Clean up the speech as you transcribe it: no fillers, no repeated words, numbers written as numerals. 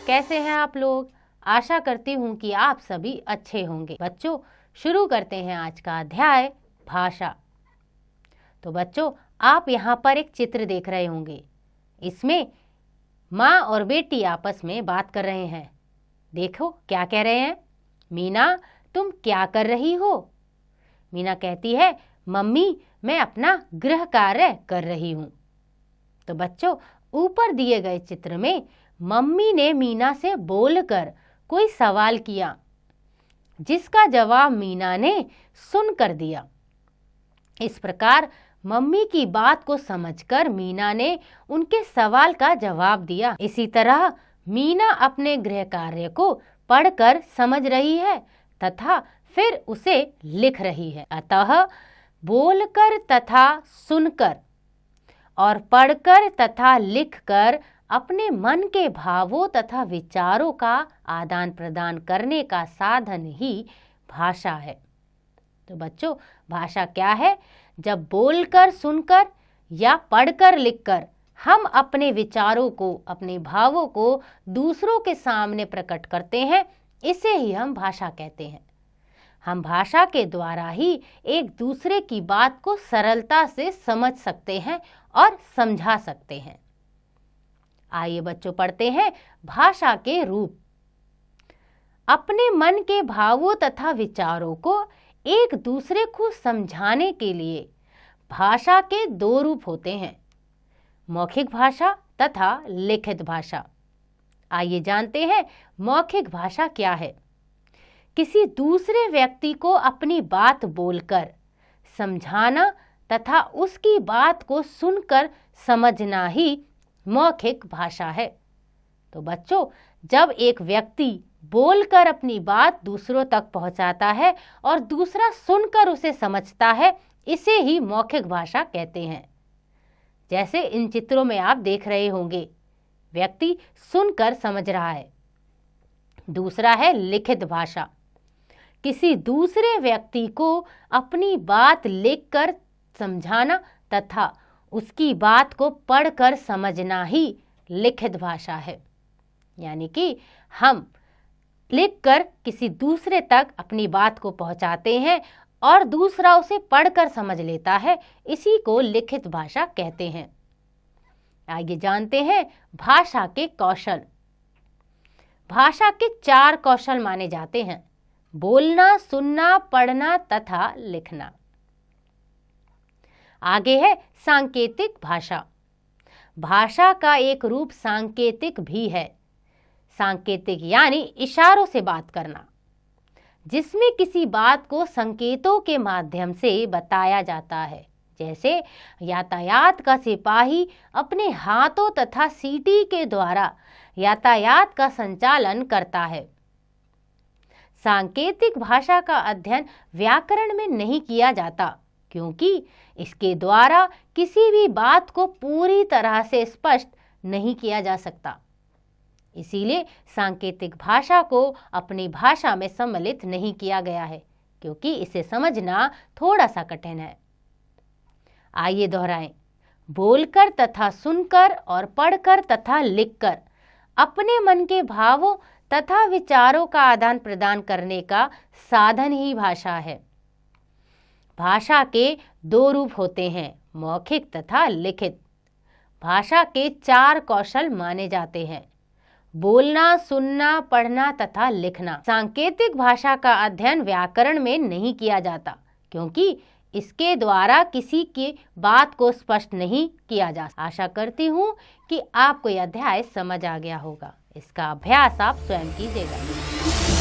कैसे हैं आप लोग। आशा करती हूँ कि आप सभी अच्छे होंगे। बच्चों, शुरू करते हैं आज का अध्याय भाषा। तो बच्चों, आप यहाँ पर एक चित्र देख रहे होंगे। इसमें माँ और बेटी आपस में बात कर रहे हैं। देखो क्या कह रहे हैं। मीना, तुम क्या कर रही हो? मीना कहती है, मम्मी मैं अपना गृह कार्य कर रही हूँ। तो बच्चों, ऊपर दिए गए चित्र में मम्मी ने मीना से बोलकर कोई सवाल किया, जिसका जवाब मीना ने सुनकर दिया। इस प्रकार मम्मी की बात को समझकर मीना ने उनके सवाल का जवाब दिया। इसी तरह मीना अपने गृह कार्य को पढ़कर समझ रही है तथा फिर उसे लिख रही है। अतः बोलकर तथा सुनकर और पढ़कर तथा लिखकर अपने मन के भावों तथा विचारों का आदान प्रदान करने का साधन ही भाषा है। तो बच्चों, भाषा क्या है? जब बोलकर, सुनकर या पढ़कर, लिखकर हम अपने विचारों को, अपने भावों को दूसरों के सामने प्रकट करते हैं, इसे ही हम भाषा कहते हैं। हम भाषा के द्वारा ही एक दूसरे की बात को सरलता से समझ सकते हैं और समझा सकते हैं। आइए बच्चों, पढ़ते हैं भाषा के रूप। अपने मन के भावों तथा विचारों को एक दूसरे को समझाने के लिए भाषा के दो रूप होते हैं, मौखिक भाषा तथा लिखित भाषा। आइए जानते हैं मौखिक भाषा क्या है। किसी दूसरे व्यक्ति को अपनी बात बोलकर समझाना तथा उसकी बात को सुनकर समझना ही मौखिक भाषा है। तो बच्चों, जब एक व्यक्ति बोलकर अपनी बात दूसरों तक पहुंचाता है और दूसरा सुनकर उसे समझता है, इसे ही मौखिक भाषा कहते हैं। जैसे इन चित्रों में आप देख रहे होंगे, व्यक्ति सुनकर समझ रहा है। दूसरा है लिखित भाषा। किसी दूसरे व्यक्ति को अपनी बात लिखकर समझाना तथा उसकी बात को पढ़कर समझना ही लिखित भाषा है। यानी कि हम लिखकर किसी दूसरे तक अपनी बात को पहुंचाते हैं और दूसरा उसे पढ़कर समझ लेता है, इसी को लिखित भाषा कहते हैं। आगे जानते हैं भाषा के कौशल। भाषा के 4 कौशल माने जाते हैं: बोलना, सुनना, पढ़ना तथा लिखना। आगे है सांकेतिक भाषा। भाषा का एक रूप सांकेतिक भी है। सांकेतिक यानी इशारों से बात करना, जिसमें किसी बात को संकेतों के माध्यम से बताया जाता है। जैसे यातायात का सिपाही अपने हाथों तथा सीटी के द्वारा यातायात का संचालन करता है। सांकेतिक भाषा का अध्ययन व्याकरण में नहीं किया जाता, क्योंकि इसके द्वारा किसी भी बात को पूरी तरह से स्पष्ट नहीं किया जा सकता। इसीलिए सांकेतिक भाषा को अपनी भाषा में सम्मिलित नहीं किया गया है, क्योंकि इसे समझना थोड़ा सा कठिन है। आइए दोहराएं। बोलकर तथा सुनकर और पढ़कर तथा लिखकर अपने मन के भावों तथा विचारों का आदान प्रदान करने का साधन ही भाषा है। भाषा के 2 रूप होते हैं, मौखिक तथा लिखित। भाषा के 4 कौशल माने जाते हैं: बोलना, सुनना, पढ़ना तथा लिखना। सांकेतिक भाषा का अध्ययन व्याकरण में नहीं किया जाता, क्योंकि इसके द्वारा किसी की बात को स्पष्ट नहीं किया जा सकता। आशा करती हूँ कि आपको यह अध्याय समझ आ गया होगा। इसका अभ्यास आप स्वयं कीजिएगा।